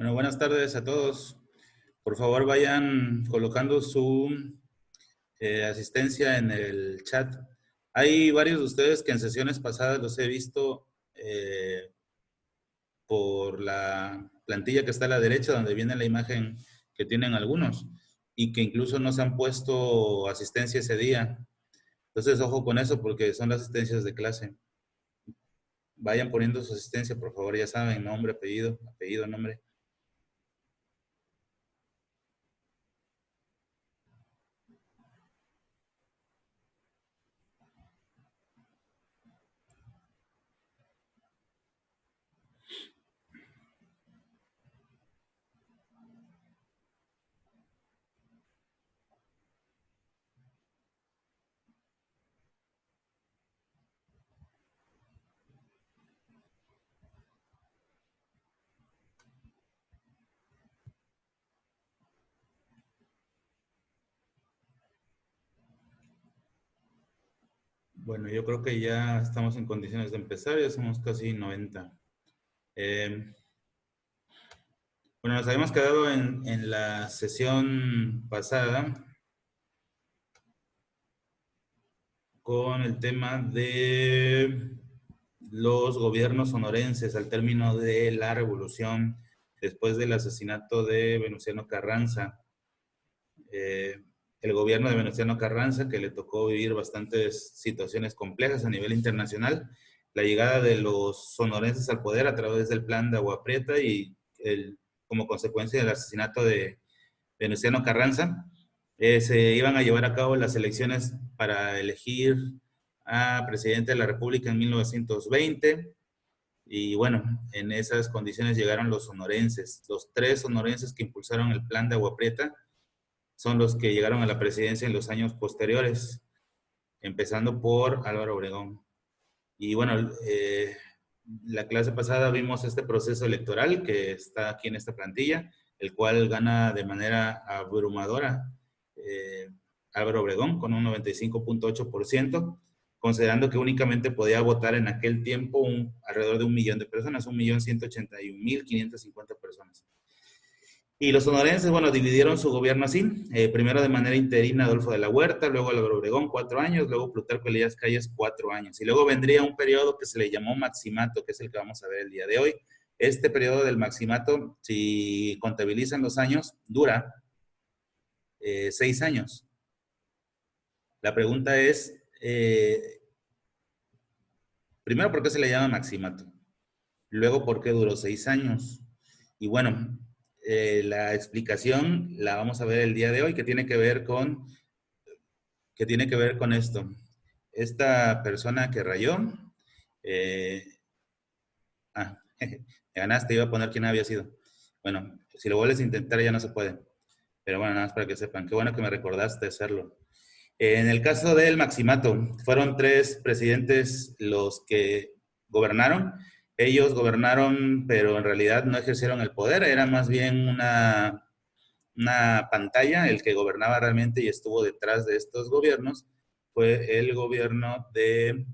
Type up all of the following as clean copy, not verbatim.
Bueno, buenas tardes a todos. Por favor, vayan colocando su asistencia en el chat. Hay varios de ustedes que en sesiones pasadas los he visto por la plantilla que está a la derecha, donde viene la imagen que tienen algunos, y que incluso no se han puesto asistencia ese día. Entonces, ojo con eso, porque son las asistencias de clase. Vayan poniendo su asistencia, por favor, ya saben, nombre, apellido, nombre. Bueno, yo creo que ya estamos en condiciones de empezar, ya somos casi 90. Bueno, nos habíamos quedado en la sesión pasada con el tema de los gobiernos sonorenses al término de la revolución después del asesinato de Venustiano Carranza. El gobierno de Venustiano Carranza, que le tocó vivir bastantes situaciones complejas a nivel internacional, la llegada de los sonorenses al poder a través del plan de Agua Prieta y como consecuencia del asesinato de Venustiano Carranza, se iban a llevar a cabo las elecciones para elegir a presidente de la República en 1920. Y bueno, en esas condiciones llegaron los sonorenses. Los tres sonorenses que impulsaron el plan de Agua Prieta son los que llegaron a la presidencia en los años posteriores, empezando por Álvaro Obregón. Y bueno, la clase pasada vimos este proceso electoral que está aquí en esta plantilla, el cual gana de manera abrumadora Álvaro Obregón con un 95.8%, considerando que únicamente podía votar en aquel tiempo alrededor de 1 millón de personas, 1.181.550 personas. Y los sonorenses, bueno, dividieron su gobierno así, primero de manera interina Adolfo de la Huerta, luego Álvaro Obregón 4 años, luego Plutarco Elías Calles 4 años, y luego vendría un periodo que se le llamó maximato, que es el que vamos a ver el día de hoy. Este periodo del maximato, si contabilizan los años, dura 6 años. La pregunta es, primero, ¿por qué se le llama maximato? Luego, ¿por qué duró 6 años? Y bueno, la explicación la vamos a ver el día de hoy, que tiene que ver con esto. Esta persona que rayó, eh, me ganaste, iba a poner quién había sido. Bueno, si lo vuelves a intentar ya no se puede. Pero bueno, nada más para que sepan. Qué bueno que me recordaste hacerlo. En el caso del maximato, fueron 3 presidentes los que gobernaron. Ellos gobernaron, pero en realidad no ejercieron el poder, era más bien una pantalla. El que gobernaba realmente y estuvo detrás de estos gobiernos fue el gobierno de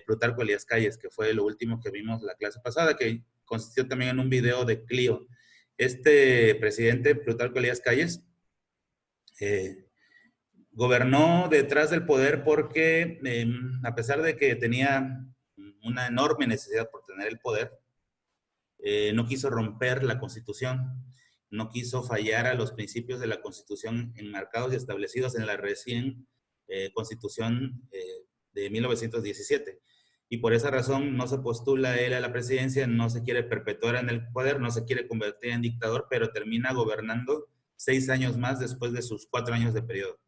Plutarco Elías Calles, que fue lo último que vimos la clase pasada, que consistió también en un video de Clio. Este presidente, Plutarco Elías Calles, gobernó detrás del poder porque, a pesar de que tenía una enorme necesidad por tener el poder, no quiso romper la Constitución, no quiso fallar a los principios de la Constitución enmarcados y establecidos en la recién Constitución de 1917. Y por esa razón no se postula él a la presidencia, no se quiere perpetuar en el poder, no se quiere convertir en dictador, pero termina gobernando 6 años más después de sus 4 años de periodo.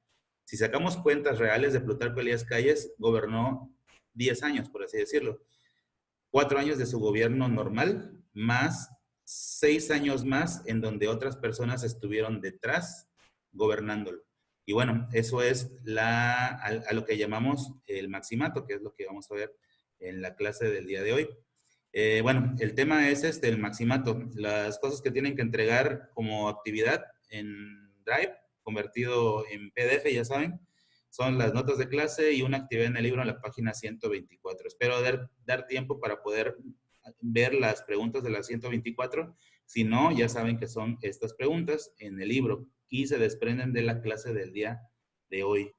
Si sacamos cuentas reales de Plutarco Elías Calles, gobernó 10 años, por así decirlo. 4 años de su gobierno normal, más 6 años más en donde otras personas estuvieron detrás gobernándolo. Y bueno, eso es a lo que llamamos el maximato, que es lo que vamos a ver en la clase del día de hoy. Bueno, el tema es el maximato, las cosas que tienen que entregar como actividad en Drive, convertido en PDF, ya saben, son las notas de clase y una actividad en el libro en la página 124. Espero dar tiempo para poder ver las preguntas de la 124. Si no, ya saben que son estas preguntas en el libro y se desprenden de la clase del día de hoy.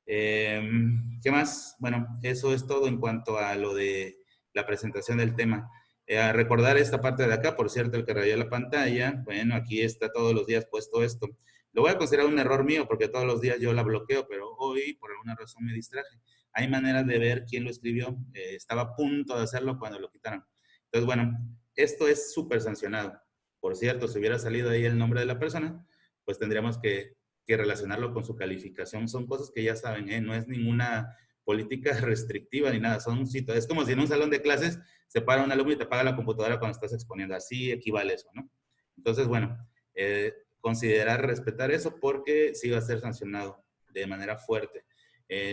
¿Qué más? Bueno, eso es todo en cuanto a lo de la presentación del tema. A recordar esta parte de acá, por cierto, el que rayó la pantalla, bueno, aquí está todos los días puesto esto. Lo voy a considerar un error mío porque todos los días yo la bloqueo, pero hoy por alguna razón me distraje. Hay maneras de ver quién lo escribió. Estaba a punto de hacerlo cuando lo quitaron. Entonces, bueno, esto es súper sancionado. Por cierto, si hubiera salido ahí el nombre de la persona, pues tendríamos que relacionarlo con su calificación. Son cosas que ya saben, ¿eh? No es ninguna política restrictiva ni nada. Es como si en un salón de clases se para un alumno y te apaga la computadora cuando estás exponiendo. Así equivale eso, ¿no? Entonces, bueno, considerar respetar eso porque sí va a ser sancionado de manera fuerte.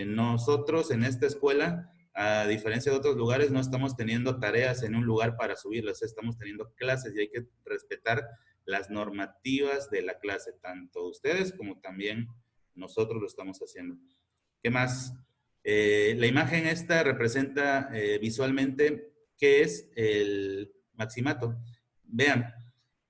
Nosotros en esta escuela, a diferencia de otros lugares, no estamos teniendo tareas en un lugar para subirlas, estamos teniendo clases y hay que respetar las normativas de la clase, tanto ustedes como también nosotros lo estamos haciendo. ¿Qué más? La imagen esta representa visualmente qué es el maximato. Vean,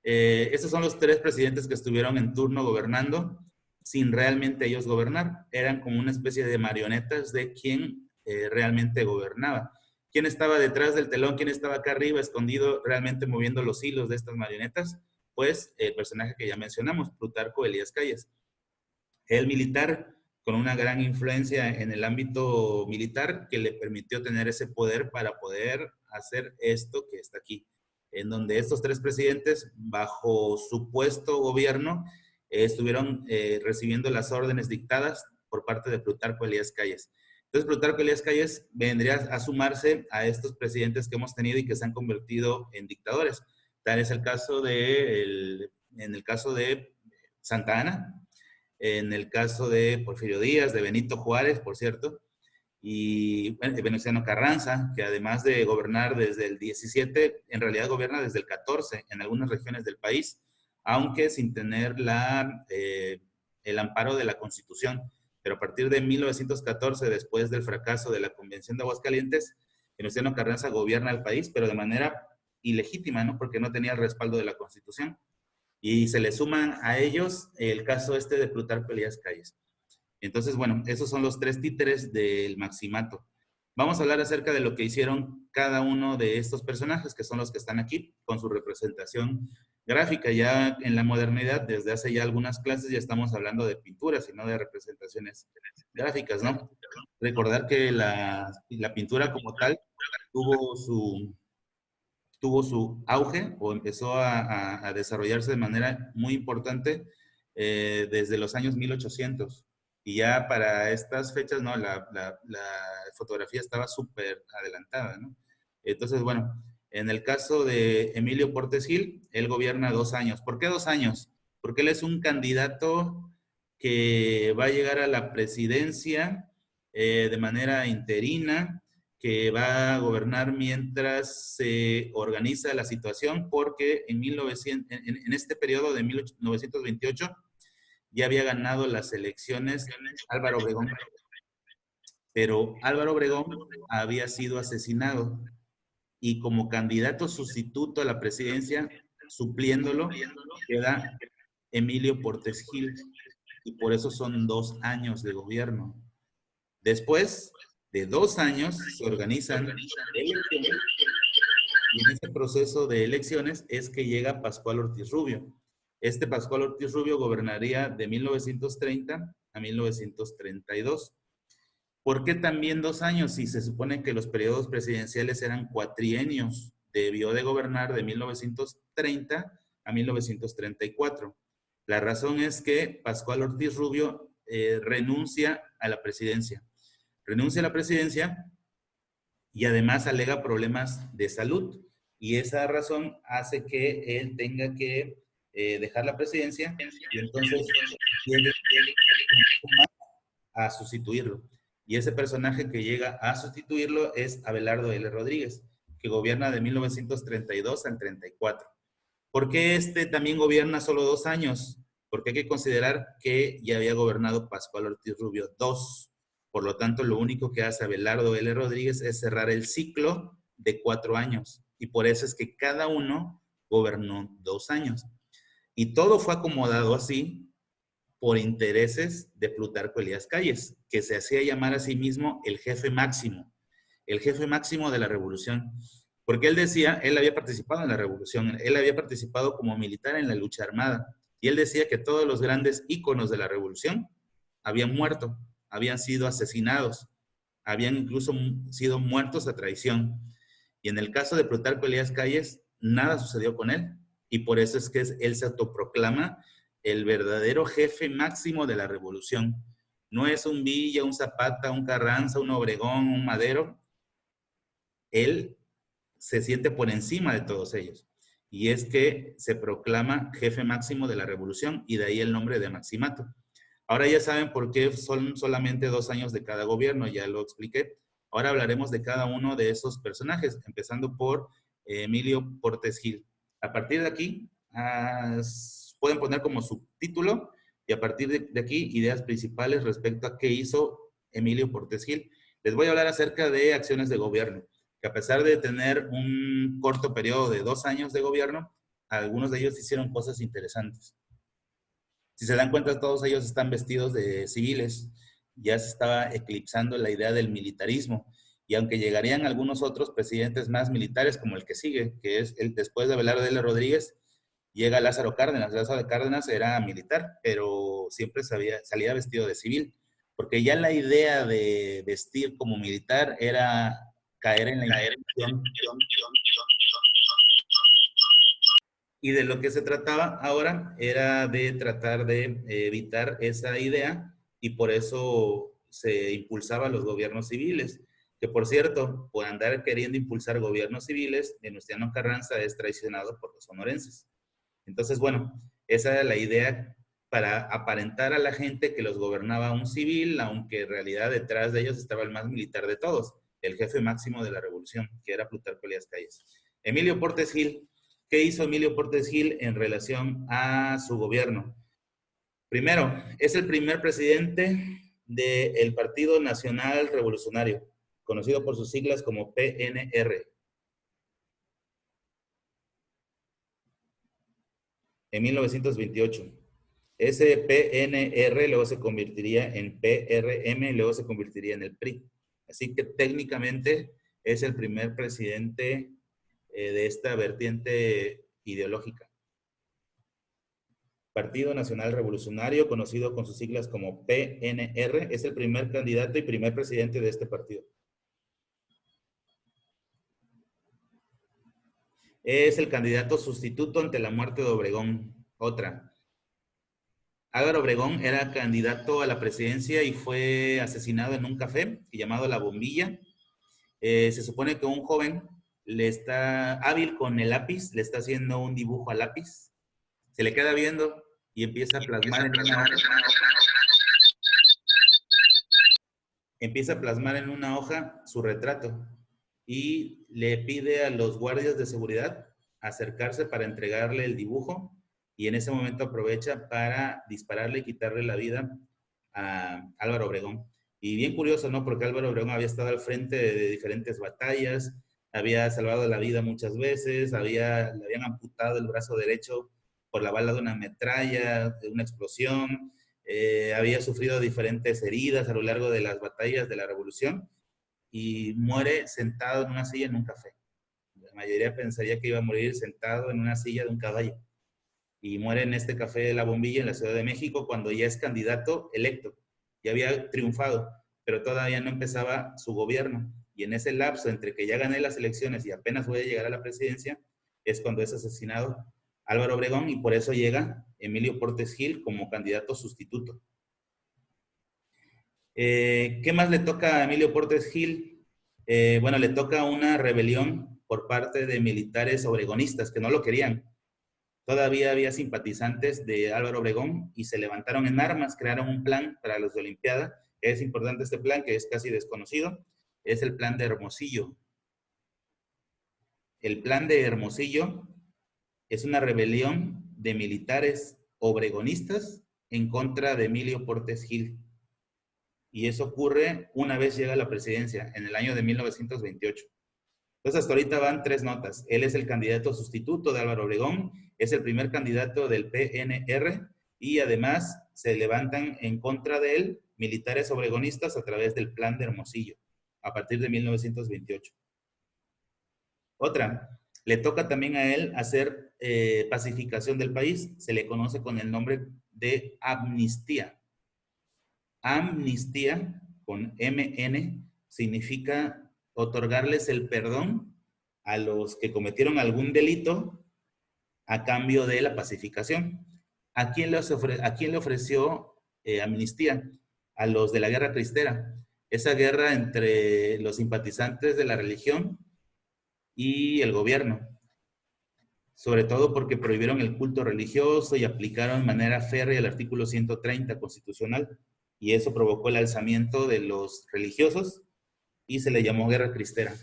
estos son los 3 presidentes que estuvieron en turno gobernando sin realmente ellos gobernar. Eran como una especie de marionetas de quien realmente gobernaba. ¿Quién estaba detrás del telón? ¿Quién estaba acá arriba, escondido, realmente moviendo los hilos de estas marionetas? Pues el personaje que ya mencionamos, Plutarco Elías Calles. El militar con una gran influencia en el ámbito militar que le permitió tener ese poder para poder hacer esto que está aquí, en donde estos 3 presidentes, bajo supuesto gobierno, estuvieron recibiendo las órdenes dictadas por parte de Plutarco Elías Calles. Entonces, Plutarco Elías Calles vendría a sumarse a estos presidentes que hemos tenido y que se han convertido en dictadores. Tal es el caso en el caso de Santa Anna, en el caso de Porfirio Díaz, de Benito Juárez, por cierto, y de Venustiano Carranza, que además de gobernar desde el 17, en realidad gobierna desde el 14 en algunas regiones del país, aunque sin tener el amparo de la Constitución. Pero a partir de 1914, después del fracaso de la Convención de Aguascalientes, Venustiano Carranza gobierna el país, pero de manera ilegítima, ¿no? Porque no tenía el respaldo de la Constitución. Y se le suman a ellos el caso este de Plutarco Elías Calles. Entonces, bueno, esos son los 3 títeres del maximato. Vamos a hablar acerca de lo que hicieron cada uno de estos personajes, que son los que están aquí, con su representación gráfica. Ya en la modernidad, desde hace ya algunas clases, ya estamos hablando de pinturas y no de representaciones gráficas, ¿no? Recordar que la pintura como tal tuvo su auge o empezó a desarrollarse de manera muy importante desde los años 1800. Y ya para estas fechas, ¿no? La fotografía estaba súper adelantada, ¿no? Entonces, bueno, en el caso de Emilio Portes Gil, él gobierna 2 años. ¿Por qué 2 años? Porque él es un candidato que va a llegar a la presidencia de manera interina, que va a gobernar mientras se organiza la situación, porque en este periodo de 1928 ya había ganado las elecciones Álvaro Obregón, pero Álvaro Obregón había sido asesinado y como candidato sustituto a la presidencia, supliéndolo, queda Emilio Portes Gil, y por eso son 2 años de gobierno. Después de 2 años se organizan elecciones y en ese proceso de elecciones es que llega Pascual Ortiz Rubio. Este Pascual Ortiz Rubio gobernaría de 1930 a 1932. ¿Por qué también 2 años? Si se supone que los periodos presidenciales eran cuatrienios, debió de gobernar de 1930 a 1934. La razón es que Pascual Ortiz Rubio renuncia a la presidencia. Renuncia a la presidencia y además alega problemas de salud. Y esa razón hace que él tenga que dejar la presidencia y entonces llega a sustituirlo. Y ese personaje que llega a sustituirlo es Abelardo L. Rodríguez, que gobierna de 1932 al 34. ¿Por qué este también gobierna solo 2 años? Porque hay que considerar que ya había gobernado Pascual Ortiz Rubio 2. Por lo tanto, lo único que hace Abelardo L. Rodríguez es cerrar el ciclo de 4 años. Y por eso es que cada uno gobernó 2 años. Y todo fue acomodado así por intereses de Plutarco Elías Calles, que se hacía llamar a sí mismo el jefe máximo de la revolución. Porque él decía, él había participado en la revolución, él había participado como militar en la lucha armada, y él decía que todos los grandes íconos de la revolución habían muerto, habían sido asesinados, habían incluso sido muertos a traición. Y en el caso de Plutarco Elías Calles, nada sucedió con él. Y por eso es que él se autoproclama el verdadero jefe máximo de la revolución. No es un Villa, un Zapata, un Carranza, un Obregón, un Madero. Él se siente por encima de todos ellos. Y es que se proclama jefe máximo de la revolución y de ahí el nombre de Maximato. Ahora ya saben por qué son solamente 2 años de cada gobierno, ya lo expliqué. Ahora hablaremos de cada uno de esos personajes, empezando por Emilio Portes Gil. A partir de aquí, pueden poner como subtítulo y a partir de aquí, ideas principales respecto a qué hizo Emilio Portes Gil. Les voy a hablar acerca de acciones de gobierno, que a pesar de tener un corto periodo de 2 años de gobierno, algunos de ellos hicieron cosas interesantes. Si se dan cuenta, todos ellos están vestidos de civiles. Ya se estaba eclipsando la idea del militarismo. Y aunque llegarían algunos otros presidentes más militares, como el que sigue, que es el después de Abelardo L. Rodríguez, llega Lázaro Cárdenas. Lázaro Cárdenas era militar, pero siempre salía vestido de civil, porque ya la idea de vestir como militar era caer en la imposición. Y de lo que se trataba ahora era de tratar de evitar esa idea y por eso se impulsaban los gobiernos civiles. Que por cierto, por andar queriendo impulsar gobiernos civiles, Venustiano Carranza es traicionado por los sonorenses. Entonces, bueno, esa era la idea para aparentar a la gente que los gobernaba un civil, aunque en realidad detrás de ellos estaba el más militar de todos, el jefe máximo de la revolución, que era Plutarco Elías Calles. Emilio Portes Gil. ¿Qué hizo Emilio Portes Gil en relación a su gobierno? Primero, es el primer presidente del Partido Nacional Revolucionario, conocido por sus siglas como PNR. En 1928. Ese PNR luego se convertiría en PRM, luego se convertiría en el PRI. Así que técnicamente es el primer presidente de esta vertiente ideológica. Partido Nacional Revolucionario, conocido con sus siglas como PNR, es el primer candidato y primer presidente de este partido. Es el candidato sustituto ante la muerte de Obregón. Otra. Álvaro Obregón era candidato a la presidencia y fue asesinado en un café llamado La Bombilla. Se supone que un joven le está hábil con el lápiz, le está haciendo un dibujo a lápiz, se le queda viendo y empieza a plasmar en una hoja. Empieza a plasmar en una hoja su retrato y le pide a los guardias de seguridad acercarse para entregarle el dibujo y en ese momento aprovecha para dispararle y quitarle la vida a Álvaro Obregón. Y bien curioso, ¿no? Porque Álvaro Obregón había estado al frente de diferentes batallas, había salvado la vida muchas veces, le habían amputado el brazo derecho por la bala de una metralla, de una explosión, había sufrido diferentes heridas a lo largo de las batallas de la Revolución y muere sentado en una silla en un café. La mayoría pensaría que iba a morir sentado en una silla de un caballo. Y muere en este café de La Bombilla en la Ciudad de México cuando ya es candidato electo. Ya había triunfado, pero todavía no empezaba su gobierno. Y en ese lapso entre que ya gané las elecciones y apenas voy a llegar a la presidencia, es cuando es asesinado Álvaro Obregón y por eso llega Emilio Portes Gil como candidato sustituto. ¿Qué más le toca a Emilio Portes Gil? Bueno, le toca una rebelión por parte de militares obregonistas que no lo querían. Todavía había simpatizantes de Álvaro Obregón y se levantaron en armas, crearon un plan para los de Olimpiada. Es importante este plan, que es casi desconocido. Es el plan de Hermosillo. El plan de Hermosillo es una rebelión de militares obregonistas en contra de Emilio Portes Gil. Y eso ocurre una vez llega a la presidencia, en el año de 1928. Entonces, hasta ahorita van 3 notas. Él es el candidato sustituto de Álvaro Obregón, es el primer candidato del PNR y además se levantan en contra de él militares obregonistas a través del Plan de Hermosillo, a partir de 1928. Otra, le toca también a él hacer pacificación del país, se le conoce con el nombre de amnistía. Amnistía, con MN, significa otorgarles el perdón a los que cometieron algún delito a cambio de la pacificación. ¿A quién le ofreció amnistía? A los de la Guerra Cristera. Esa guerra entre los simpatizantes de la religión y el gobierno. Sobre todo porque prohibieron el culto religioso y aplicaron de manera férrea el artículo 130 constitucional. Y eso provocó el alzamiento de los religiosos y se le llamó Guerra Cristera.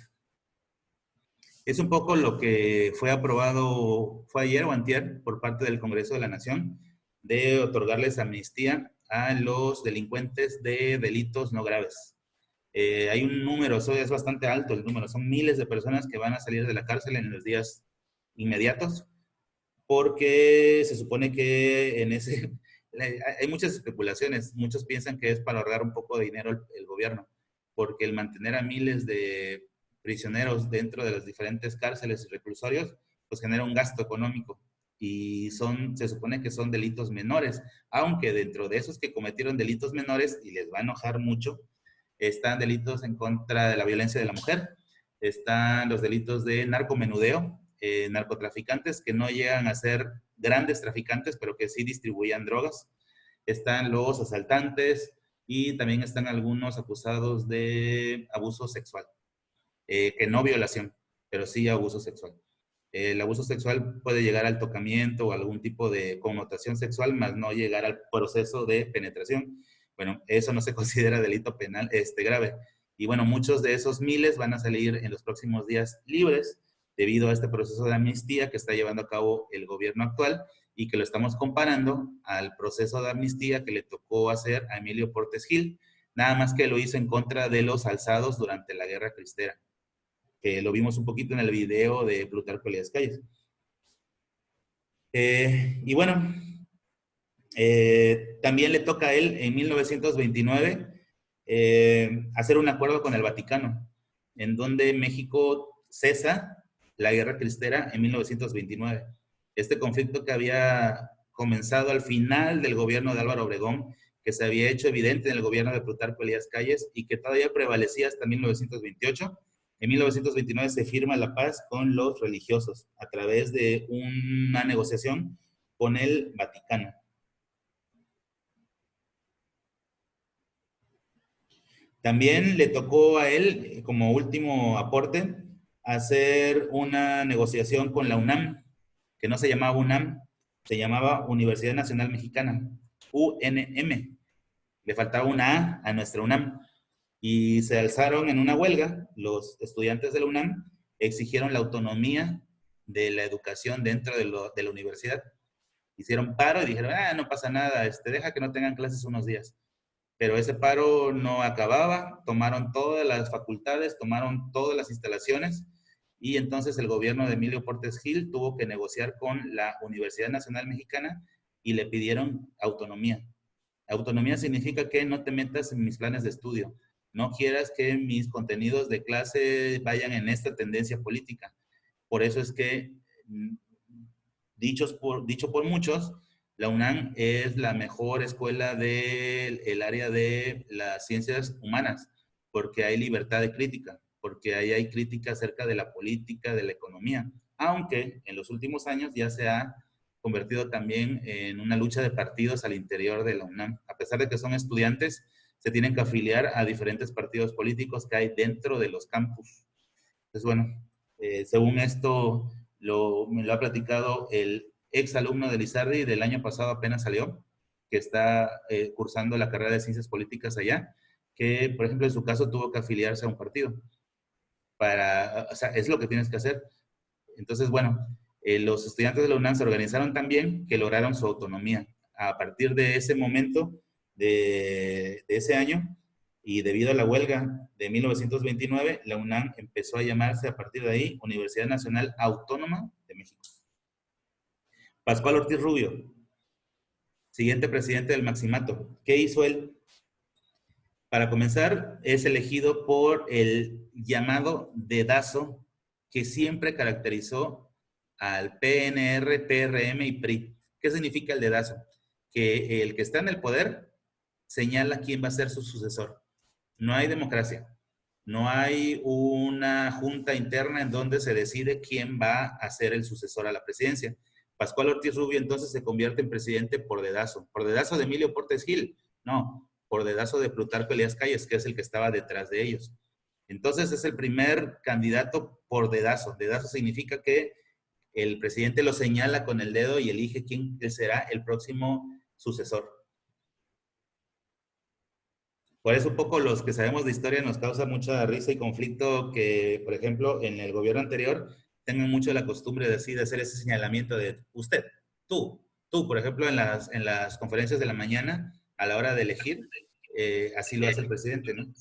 Es un poco lo que fue aprobado, fue ayer o antier, por parte del Congreso de la Nación, de otorgarles amnistía a los delincuentes de delitos no graves. Hay un número, eso es bastante alto el número, son miles de personas que van a salir de la cárcel en los días inmediatos, porque se supone que en ese, hay muchas especulaciones, muchos piensan que es para ahorrar un poco de dinero el gobierno, porque el mantener a miles de prisioneros dentro de las diferentes cárceles y reclusorios, pues genera un gasto económico y se supone que son delitos menores, aunque dentro de esos que cometieron delitos menores, y les va a enojar mucho, están delitos en contra de la violencia de la mujer, están los delitos de narcomenudeo, narcotraficantes que no llegan a ser grandes traficantes, pero que sí distribuían drogas, están los asaltantes y también están algunos acusados de abuso sexual, que no violación, pero sí abuso sexual. El abuso sexual puede llegar al tocamiento o algún tipo de connotación sexual, más no llegar al proceso de penetración. Bueno, eso no se considera delito penal grave. Y bueno, muchos de esos miles van a salir en los próximos días libres debido a este proceso de amnistía que está llevando a cabo el gobierno actual y que lo estamos comparando al proceso de amnistía que le tocó hacer a Emilio Portes Gil, nada más que lo hizo en contra de los alzados durante la Guerra Cristera, que lo vimos un poquito en el video de Plutarco Elías Calles. Y bueno, también le toca a él en 1929 hacer un acuerdo con el Vaticano, en donde México cesa la Guerra Cristera en 1929. Este conflicto que había comenzado al final del gobierno de Álvaro Obregón, que se había hecho evidente en el gobierno de Plutarco Elías Calles y que todavía prevalecía hasta 1928. En 1929 se firma la paz con los religiosos a través de una negociación con el Vaticano. También le tocó a él, como último aporte, hacer una negociación con la UNAM, que no se llamaba UNAM, se llamaba Universidad Nacional Mexicana, UNM. Le faltaba una A nuestra UNAM. Y se alzaron en una huelga, los estudiantes de la UNAM exigieron la autonomía de la educación dentro de la universidad. Hicieron paro y dijeron, no pasa nada, deja que no tengan clases unos días. Pero ese paro no acababa, tomaron todas las facultades, tomaron todas las instalaciones y entonces el gobierno de Emilio Portes Gil tuvo que negociar con la Universidad Nacional Mexicana y le pidieron autonomía. Autonomía significa que no te metas en mis planes de estudio, no quieras que mis contenidos de clase vayan en esta tendencia política. Por eso es que, dicho por muchos, la UNAM es la mejor escuela del área de las ciencias humanas, porque hay libertad de crítica, porque ahí hay crítica acerca de la política, de la economía, aunque en los últimos años ya se ha convertido también en una lucha de partidos al interior de la UNAM. A pesar de que son estudiantes, se tienen que afiliar a diferentes partidos políticos que hay dentro de los campus. Entonces, bueno, según esto, me lo ha platicado el ex alumno de Lizardi, del año pasado apenas salió, que está cursando la carrera de Ciencias Políticas allá, que, por ejemplo, en su caso tuvo que afiliarse a un partido. O sea, es lo que tienes que hacer. Entonces, bueno, los estudiantes de la UNAM se organizaron tan bien que lograron su autonomía. A partir de ese momento, de ese año, Y debido a la huelga de 1929, la UNAM empezó a llamarse a partir de ahí Universidad Nacional Autónoma de México. Pascual Ortiz Rubio, siguiente presidente del Maximato. ¿Qué hizo él? Para comenzar, es elegido por el llamado dedazo que siempre caracterizó al PNR, PRM y PRI. ¿Qué significa el dedazo? Que el que está en el poder señala quién va a ser su sucesor. No hay democracia. No hay una junta interna en donde se decide quién va a ser el sucesor a la presidencia. Pascual Ortiz Rubio entonces se convierte en presidente por dedazo de Emilio Portes Gil, no, por dedazo de Plutarco Elías Calles, que es el que estaba detrás de ellos. Entonces es el primer candidato por dedazo. Dedazo significa que el presidente lo señala con el dedo y elige quién será el próximo sucesor. Por eso un poco los que sabemos de historia nos causa mucha risa y conflicto que, por ejemplo, en el gobierno anterior tengan mucho la costumbre de, así, de hacer ese señalamiento de usted, tú, por ejemplo, en las conferencias de la mañana, a la hora de elegir, así lo hace el presidente, ¿no?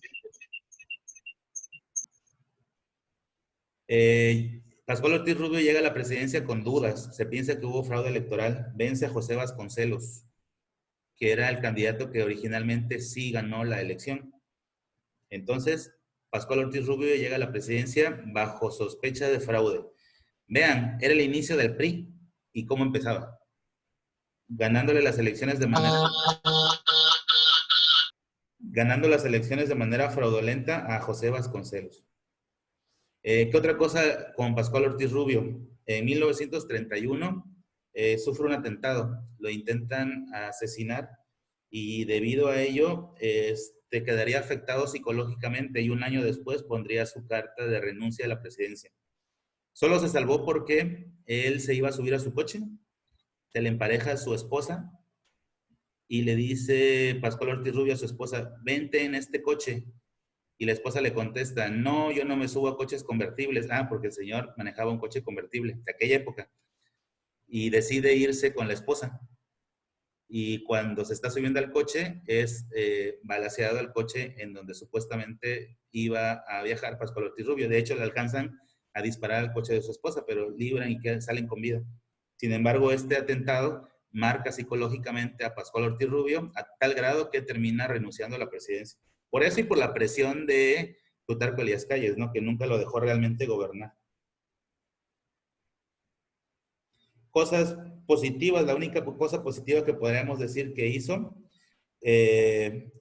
Pascual Ortiz Rubio llega a la presidencia con dudas. Se piensa que hubo fraude electoral. Vence a José Vasconcelos, que era el candidato que originalmente sí ganó la elección. Entonces, Pascual Ortiz Rubio llega a la presidencia bajo sospecha de fraude. Vean, era el inicio del PRI. ¿Y cómo empezaba? Ganándole las elecciones de manera, ganando las elecciones de manera fraudulenta a José Vasconcelos. ¿Qué otra cosa con Pascual Ortiz Rubio? En 1931 sufre un atentado, lo intentan asesinar y debido a ello quedaría afectado psicológicamente y un año después pondría su carta de renuncia a la presidencia. Solo se salvó porque él se iba a subir a su coche, se le empareja a su esposa y le dice Pascual Ortiz Rubio a su esposa, vente en este coche. Y la esposa le contesta, no, yo no me subo a coches convertibles. Ah, porque el señor manejaba un coche convertible de aquella época. Y decide irse con la esposa. Y cuando se está subiendo al coche, es balaceado el coche en donde supuestamente iba a viajar Pascual Ortiz Rubio. De hecho, le alcanzan a disparar al coche de su esposa, pero libran y salen con vida. Sin embargo, este atentado marca psicológicamente a Pascual Ortiz Rubio a tal grado que termina renunciando a la presidencia. Por eso y por la presión de Plutarco Elías Calles, ¿no? Que nunca lo dejó realmente gobernar. Cosas positivas, la única cosa positiva que podríamos decir que hizo,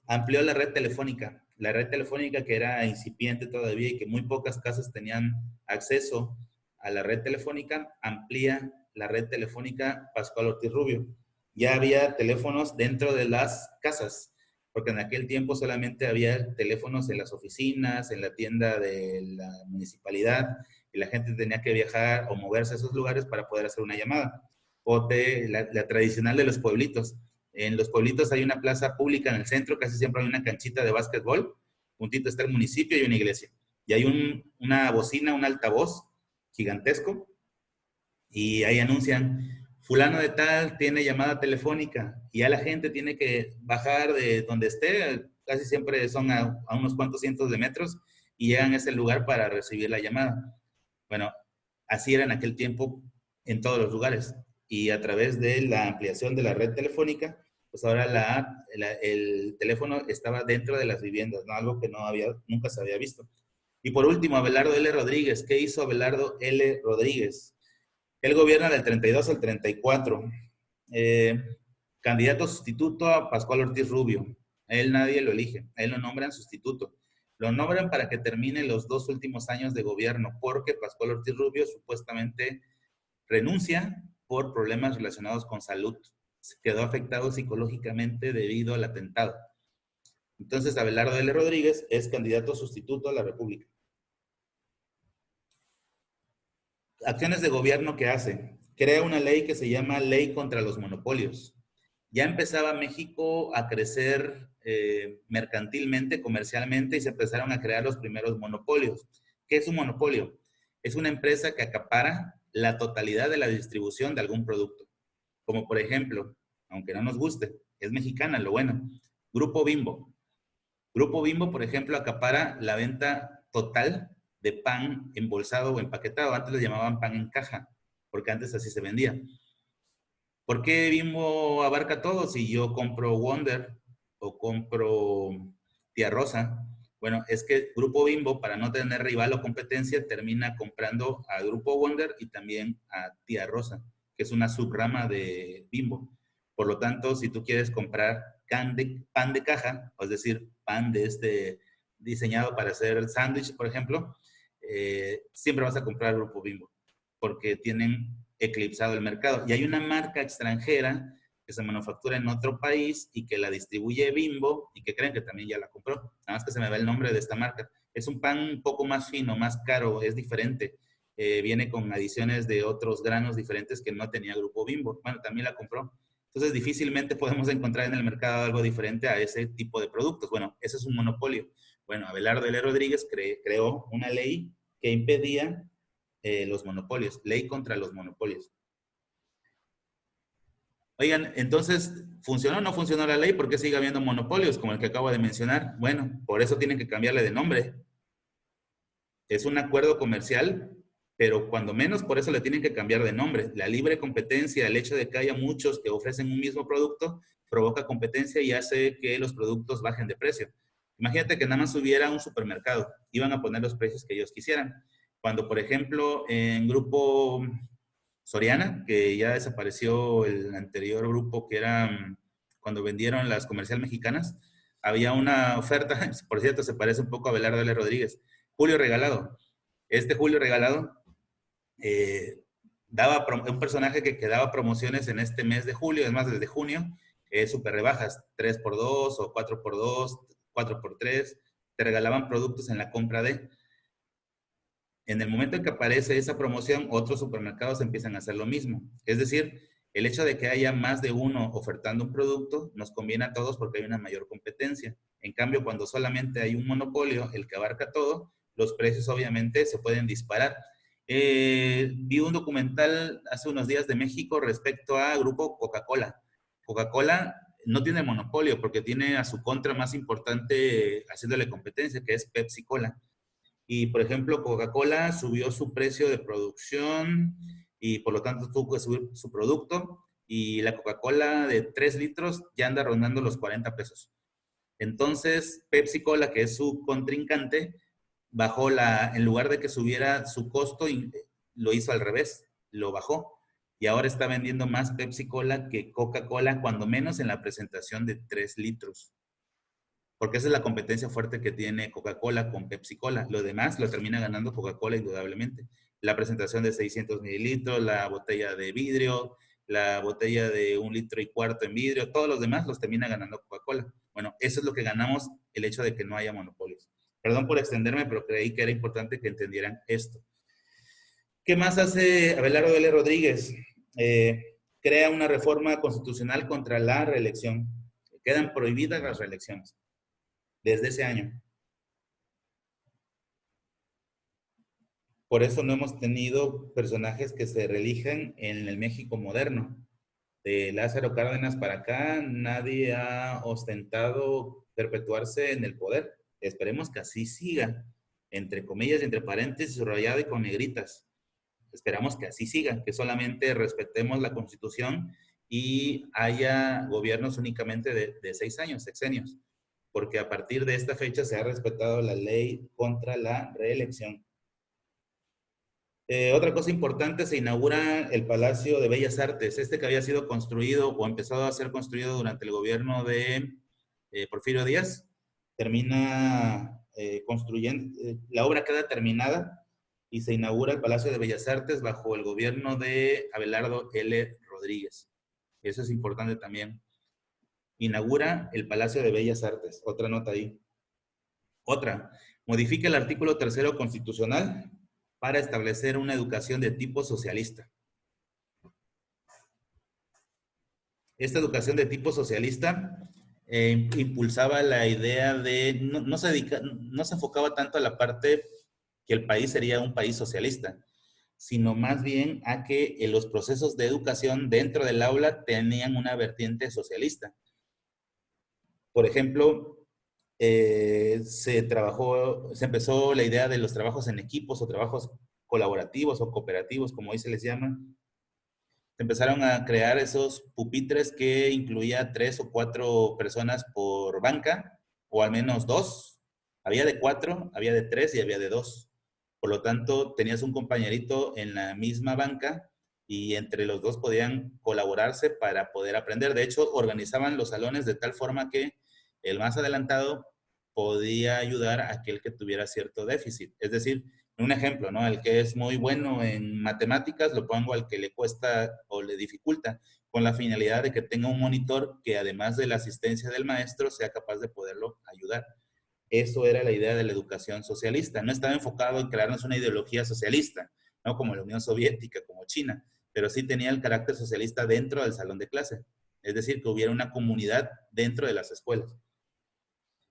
amplió la red telefónica. La red telefónica que era incipiente todavía y que muy pocas casas tenían acceso a la red telefónica, amplía la red telefónica Pascual Ortiz Rubio. Ya había teléfonos dentro de las casas, porque en aquel tiempo solamente había teléfonos en las oficinas, en la tienda de la municipalidad, y la gente tenía que viajar o moverse a esos lugares para poder hacer una llamada. O de la tradicional de los pueblitos. En los pueblitos hay una plaza pública en el centro, casi siempre hay una canchita de básquetbol, juntito está el municipio y una iglesia. Y hay una bocina, un altavoz gigantesco, y ahí anuncian, fulano de tal tiene llamada telefónica, y ya la gente tiene que bajar de donde esté, casi siempre son a unos cuantos cientos de metros, y llegan a ese lugar para recibir la llamada. Bueno, así era en aquel tiempo en todos los lugares. Y a través de la ampliación de la red telefónica, pues ahora el teléfono estaba dentro de las viviendas, ¿no? Algo que nunca se había visto. Y por último, Abelardo L. Rodríguez. ¿Qué hizo Abelardo L. Rodríguez? Él gobierna del 32 al 34. Candidato sustituto a Pascual Ortiz Rubio. A él nadie lo elige, a él lo nombran sustituto. Lo nombran para que termine los 2 últimos años de gobierno, porque Pascual Ortiz Rubio supuestamente renuncia por problemas relacionados con salud. Se quedó afectado psicológicamente debido al atentado. Entonces, Abelardo L. Rodríguez es candidato sustituto a la República. Acciones de gobierno que hace. Crea una ley que se llama Ley contra los Monopolios. Ya empezaba México a crecer mercantilmente, comercialmente, y se empezaron a crear los primeros monopolios. ¿Qué es un monopolio? Es una empresa que acapara la totalidad de la distribución de algún producto. Como por ejemplo, aunque no nos guste, es mexicana, lo bueno, Grupo Bimbo. Grupo Bimbo, por ejemplo, acapara la venta total de pan embolsado o empaquetado. Antes le llamaban pan en caja, porque antes así se vendía. ¿Por qué Bimbo abarca todo? Si yo compro Wonder o compro Tía Rosa, bueno, es que Grupo Bimbo, para no tener rival o competencia, termina comprando a Grupo Wonder y también a Tía Rosa, que es una subrama de Bimbo. Por lo tanto, si tú quieres comprar pan de caja, es decir, pan de diseñado para hacer sándwich, por ejemplo, siempre vas a comprar Grupo Bimbo, porque tienen eclipsado el mercado. Y hay una marca extranjera que se manufactura en otro país y que la distribuye Bimbo y que creen que también ya la compró. Nada más que se me va el nombre de esta marca. Es un pan un poco más fino, más caro, es diferente. Viene con adiciones de otros granos diferentes que no tenía Grupo Bimbo. Bueno, también la compró. Entonces, difícilmente podemos encontrar en el mercado algo diferente a ese tipo de productos. Bueno, ese es un monopolio. Bueno, Abelardo L. Rodríguez creó una ley que impedía los monopolios, ley contra los monopolios. Oigan, entonces, ¿funcionó o no funcionó la ley? ¿Por qué sigue habiendo monopolios como el que acabo de mencionar? Bueno, por eso tienen que cambiarle de nombre. Es un acuerdo comercial, pero cuando menos por eso le tienen que cambiar de nombre. La libre competencia, el hecho de que haya muchos que ofrecen un mismo producto, provoca competencia y hace que los productos bajen de precio. Imagínate que nada más hubiera un supermercado, iban a poner los precios que ellos quisieran. Cuando, por ejemplo, en Grupo Soriana, que ya desapareció el anterior grupo que era cuando vendieron las Comercial Mexicanas, había una oferta, por cierto, se parece un poco a Abelardo L. Rodríguez, Julio Regalado. Este Julio Regalado daba un personaje que daba promociones en este mes de julio, es más, desde junio, super rebajas, 3x2 o 4x2, 4x3, te regalaban productos en la compra de. En el momento en que aparece esa promoción, otros supermercados empiezan a hacer lo mismo. Es decir, el hecho de que haya más de uno ofertando un producto nos conviene a todos porque hay una mayor competencia. En cambio, cuando solamente hay un monopolio, el que abarca todo, los precios obviamente se pueden disparar. Vi un documental hace unos días de México respecto a grupo Coca-Cola. Coca-Cola no tiene monopolio porque tiene a su contra más importante haciéndole competencia, que es Pepsi-Cola. Y, por ejemplo, Coca-Cola subió su precio de producción y por lo tanto tuvo que subir su producto y la Coca-Cola de 3 litros ya anda rondando los 40 pesos. Entonces, Pepsi-Cola, que es su contrincante, bajó en lugar de que subiera su costo, lo hizo al revés, lo bajó. Y ahora está vendiendo más Pepsi-Cola que Coca-Cola, cuando menos en la presentación de 3 litros. Porque esa es la competencia fuerte que tiene Coca-Cola con Pepsi-Cola. Lo demás lo termina ganando Coca-Cola indudablemente. La presentación de 600 mililitros, la botella de vidrio, la botella de 1,4 litros en vidrio, todos los demás los termina ganando Coca-Cola. Bueno, eso es lo que ganamos el hecho de que no haya monopolios. Perdón por extenderme, pero creí que era importante que entendieran esto. ¿Qué más hace Abelardo L. Rodríguez? Crea una reforma constitucional contra la reelección. Quedan prohibidas las reelecciones desde ese año. Por eso no hemos tenido personajes que se reelijan en el México moderno. De Lázaro Cárdenas para acá, nadie ha ostentado perpetuarse en el poder. Esperemos que así siga, entre comillas, entre paréntesis, subrayado y con negritas. Esperamos que así siga, que solamente respetemos la Constitución y haya gobiernos únicamente de 6 años, sexenios, porque a partir de esta fecha se ha respetado la ley contra la reelección. Otra cosa importante, se inaugura el Palacio de Bellas Artes, este que había sido construido o empezado a ser construido durante el gobierno de Porfirio Díaz. Termina construyendo, la obra queda terminada y se inaugura el Palacio de Bellas Artes bajo el gobierno de Abelardo L. Rodríguez. Eso es importante también. Inaugura el Palacio de Bellas Artes. Otra nota ahí. Otra, modifica el artículo 3 constitucional para establecer una educación de tipo socialista. Esta educación de tipo socialista impulsaba la idea de, no se enfocaba tanto a la parte que el país sería un país socialista, sino más bien a que los procesos de educación dentro del aula tenían una vertiente socialista. Por ejemplo, se empezó la idea de los trabajos en equipos o trabajos colaborativos o cooperativos, como hoy se les llama. Se empezaron a crear esos pupitres que incluía 3 o 4 personas por banca, o al menos 2. Había de 4, había de 3 y había de 2. Por lo tanto, tenías un compañerito en la misma banca y entre los dos podían colaborarse para poder aprender. De hecho, organizaban los salones de tal forma que el más adelantado podía ayudar a aquel que tuviera cierto déficit. Es decir, un ejemplo, ¿no? El que es muy bueno en matemáticas lo pongo al que le cuesta o le dificulta, con la finalidad de que tenga un monitor que además de la asistencia del maestro sea capaz de poderlo ayudar. Eso era la idea de la educación socialista. No estaba enfocado en crearnos una ideología socialista, no como la Unión Soviética, como China, pero sí tenía el carácter socialista dentro del salón de clase. Es decir, que hubiera una comunidad dentro de las escuelas.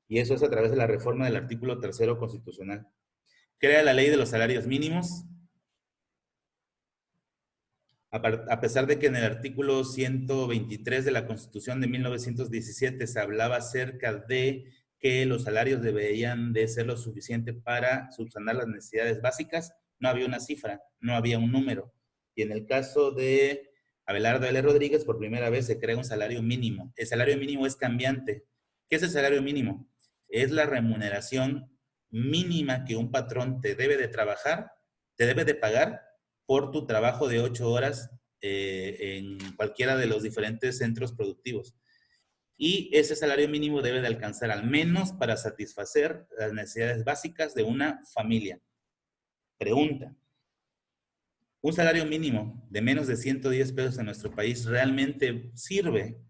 Y eso es a través de la reforma del artículo 3º constitucional. Crea la ley de los salarios mínimos, a pesar de que en el artículo 123 de la Constitución de 1917 se hablaba acerca de que los salarios deberían de ser lo suficiente para subsanar las necesidades básicas, no había una cifra, no había un número. Y en el caso de Abelardo L. Rodríguez, por primera vez se crea un salario mínimo. El salario mínimo es cambiante. ¿Qué es el salario mínimo? Es la remuneración mínima que un patrón te debe de trabajar, te debe de pagar por tu trabajo de 8 horas en cualquiera de los diferentes centros productivos. Y ese salario mínimo debe de alcanzar al menos para satisfacer las necesidades básicas de una familia. Pregunta, ¿un salario mínimo de menos de 110 pesos en nuestro país realmente sirve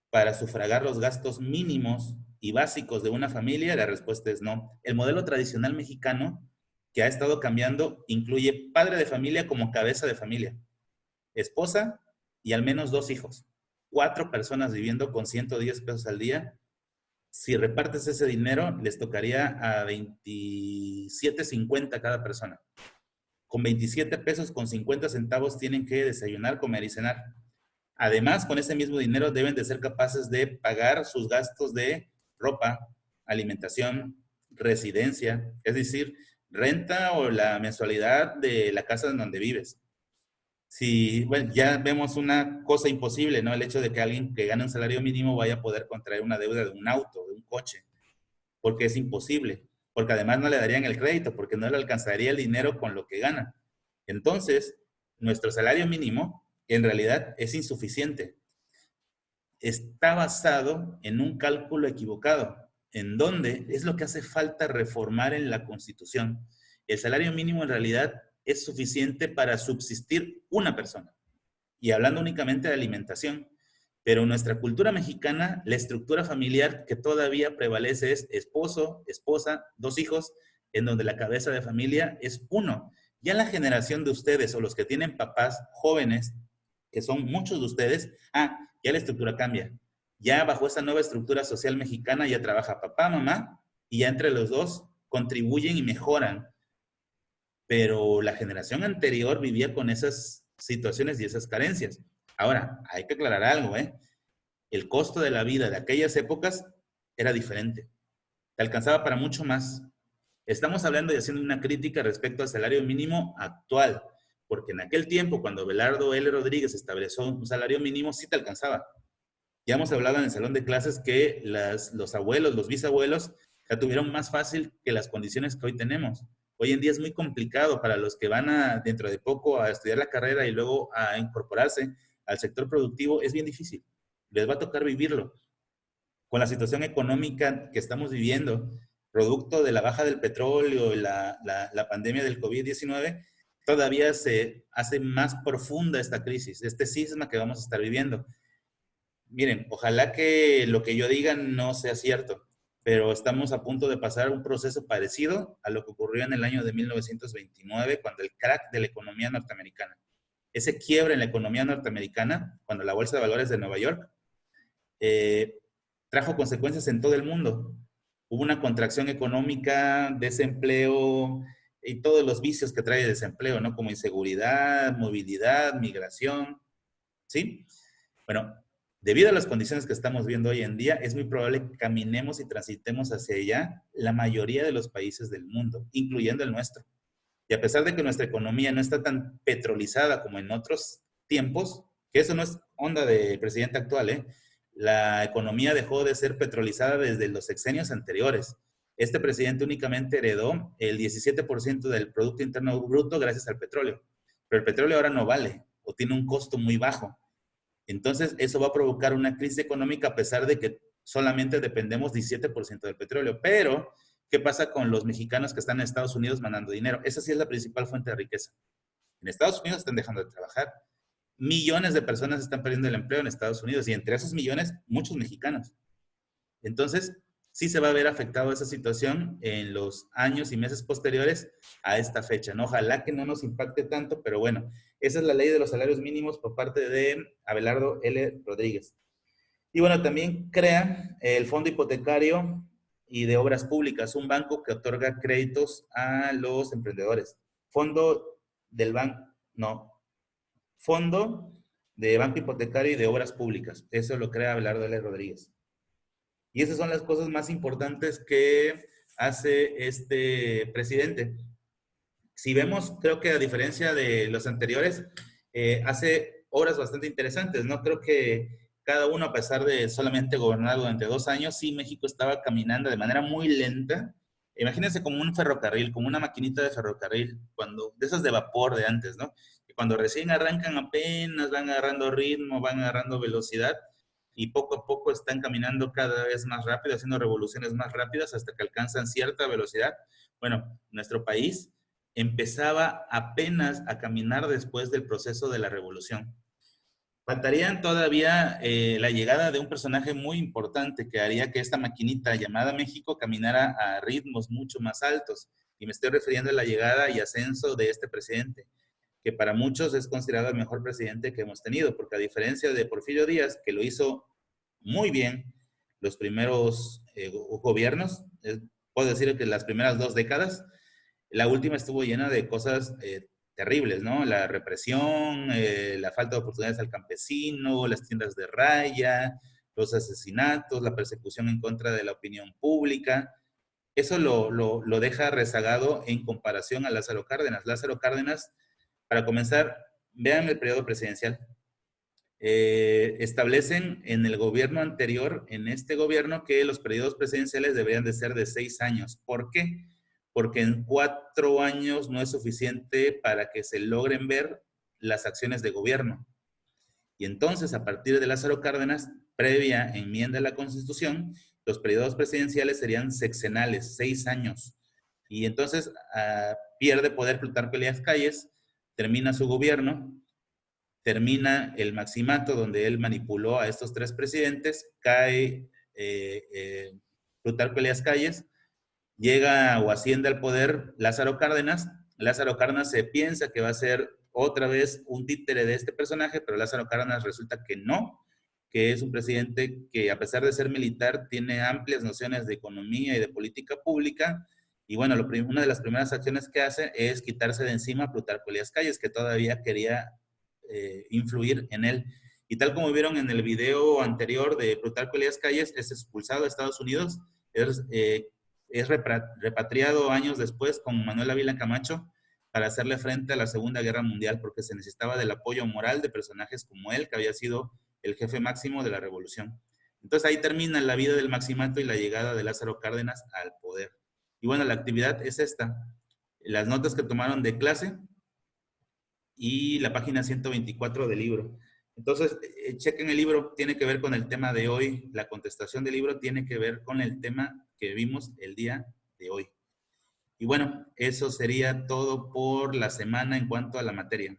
para sufragar los gastos mínimos y básicos de una familia? La respuesta es no. El modelo tradicional mexicano, que ha estado cambiando, incluye padre de familia como cabeza de familia, esposa y al menos 2 hijos. 4 personas viviendo con 110 pesos al día. Si repartes ese dinero, les tocaría a 27.50 cada persona. Con 27 pesos con 50 centavos tienen que desayunar, comer y cenar. Además, con ese mismo dinero deben de ser capaces de pagar sus gastos de ropa, alimentación, residencia, es decir, renta o la mensualidad de la casa en donde vives. Si, bueno, ya vemos una cosa imposible, ¿no? El hecho de que alguien que gana un salario mínimo vaya a poder contraer una deuda de un auto, de un coche, porque es imposible, porque además no le darían el crédito, porque no le alcanzaría el dinero con lo que gana. Entonces, nuestro salario mínimo en realidad es insuficiente. Está basado en un cálculo equivocado, en donde es lo que hace falta reformar en la Constitución. El salario mínimo en realidad es suficiente para subsistir una persona. Y hablando únicamente de alimentación, pero en nuestra cultura mexicana, la estructura familiar que todavía prevalece es esposo, esposa, 2 hijos, en donde la cabeza de familia es uno. Ya la generación de ustedes o los que tienen papás jóvenes, que son muchos de ustedes, ya la estructura cambia. Ya bajo esta nueva estructura social mexicana ya trabaja papá, mamá, y ya entre los dos contribuyen y mejoran. Pero la generación anterior vivía con esas situaciones y esas carencias. Ahora, hay que aclarar algo, ¿eh? El costo de la vida de aquellas épocas era diferente. Te alcanzaba para mucho más. Estamos hablando y haciendo una crítica respecto al salario mínimo actual, porque en aquel tiempo, cuando Abelardo L. Rodríguez estableció un salario mínimo, sí te alcanzaba. Ya hemos hablado en el salón de clases que los abuelos, los bisabuelos, ya tuvieron más fácil que las condiciones que hoy tenemos. Hoy en día es muy complicado para los que van dentro de poco a estudiar la carrera y luego a incorporarse al sector productivo, es bien difícil. Les va a tocar vivirlo. Con la situación económica que estamos viviendo, producto de la baja del petróleo y la pandemia del COVID-19, todavía se hace más profunda esta crisis, este cisma que vamos a estar viviendo. Miren, ojalá que lo que yo diga no sea cierto, pero estamos a punto de pasar un proceso parecido a lo que ocurrió en el año de 1929, cuando el crack de la economía norteamericana, ese quiebre en la economía norteamericana, cuando la Bolsa de Valores de Nueva York eh, trajo consecuencias en todo el mundo. Hubo una contracción económica, desempleo y todos los vicios que trae el desempleo, ¿no? Como inseguridad, movilidad, migración, ¿sí? Bueno, debido a las condiciones que estamos viendo hoy en día, es muy probable que caminemos y transitemos hacia allá la mayoría de los países del mundo, incluyendo el nuestro. Y a pesar de que nuestra economía no está tan petrolizada como en otros tiempos, que eso no es onda del presidente actual, ¿eh? La economía dejó de ser petrolizada desde los sexenios anteriores. Este presidente únicamente heredó el 17% del Producto Interno Bruto gracias al petróleo. Pero el petróleo ahora no vale o tiene un costo muy bajo. Entonces, eso va a provocar una crisis económica a pesar de que solamente dependemos 17% del petróleo. Pero, ¿qué pasa con los mexicanos que están en Estados Unidos mandando dinero? Esa sí es la principal fuente de riqueza. En Estados Unidos están dejando de trabajar. Millones de personas están perdiendo el empleo en Estados Unidos y entre esos millones, muchos mexicanos. Entonces, sí se va a ver afectado esa situación en los años y meses posteriores a esta fecha, ¿no? Ojalá que no nos impacte tanto, pero bueno, esa es la ley de los salarios mínimos por parte de Abelardo L. Rodríguez. Y bueno, también crea el Fondo Hipotecario y de Obras Públicas, un banco que otorga créditos a los emprendedores. Fondo del banco, no, Fondo de Banco Hipotecario y de Obras Públicas. Eso lo crea Abelardo L. Rodríguez. Y esas son las cosas más importantes que hace este presidente. Si vemos, creo que a diferencia de los anteriores, hace obras bastante interesantes, ¿no? Creo que cada uno, a pesar de solamente gobernar durante 2 años, sí, México estaba caminando de manera muy lenta. Imagínense como un ferrocarril, como una maquinita de ferrocarril, de esas de vapor de antes, ¿no? Que cuando recién arrancan apenas van agarrando ritmo, van agarrando velocidad y poco a poco están caminando cada vez más rápido, haciendo revoluciones más rápidas hasta que alcanzan cierta velocidad. Bueno, nuestro país empezaba apenas a caminar después del proceso de la revolución. Faltarían todavía la llegada de un personaje muy importante que haría que esta maquinita llamada México caminara a ritmos mucho más altos. Y me estoy refiriendo a la llegada y ascenso de este presidente, que para muchos es considerado el mejor presidente que hemos tenido, porque a diferencia de Porfirio Díaz, que lo hizo muy bien los primeros gobiernos, puedo decir que las primeras 2 décadas, la última estuvo llena de cosas terribles, ¿no? La represión, la falta de oportunidades al campesino, las tiendas de raya, los asesinatos, la persecución en contra de la opinión pública. Eso lo deja rezagado en comparación a Lázaro Cárdenas. Lázaro Cárdenas, para comenzar, vean el periodo presidencial. Establecen en el gobierno anterior, en este gobierno, que los periodos presidenciales deberían de ser de 6 años. ¿Por qué? Porque en 4 años no es suficiente para que se logren ver las acciones de gobierno. Y entonces, a partir de Lázaro Cárdenas, previa enmienda a la Constitución, los periodos presidenciales serían sexenales, 6 años. Y entonces pierde poder Plutarco Elías Calles, termina su gobierno, termina el maximato donde él manipuló a estos 3 presidentes, cae Plutarco Elías Calles, llega o asciende al poder Lázaro Cárdenas. Lázaro Cárdenas se piensa que va a ser otra vez un títere de este personaje, pero Lázaro Cárdenas resulta que no, que es un presidente que a pesar de ser militar tiene amplias nociones de economía y de política pública. Y bueno, una de las primeras acciones que hace es quitarse de encima a Plutarco Elías Calles, que todavía quería influir en él. Y tal como vieron en el video anterior de Plutarco Elías Calles, es expulsado de Estados Unidos, es repatriado años después con Manuel Ávila Camacho para hacerle frente a la Segunda Guerra Mundial, porque se necesitaba del apoyo moral de personajes como él, que había sido el jefe máximo de la revolución. Entonces ahí termina la vida del maximato y la llegada de Lázaro Cárdenas al poder. Y bueno, la actividad es esta. Las notas que tomaron de clase y la página 124 del libro. Entonces, chequen el libro, tiene que ver con el tema de hoy. La contestación del libro tiene que ver con el tema que vimos el día de hoy. Y bueno, eso sería todo por la semana en cuanto a la materia.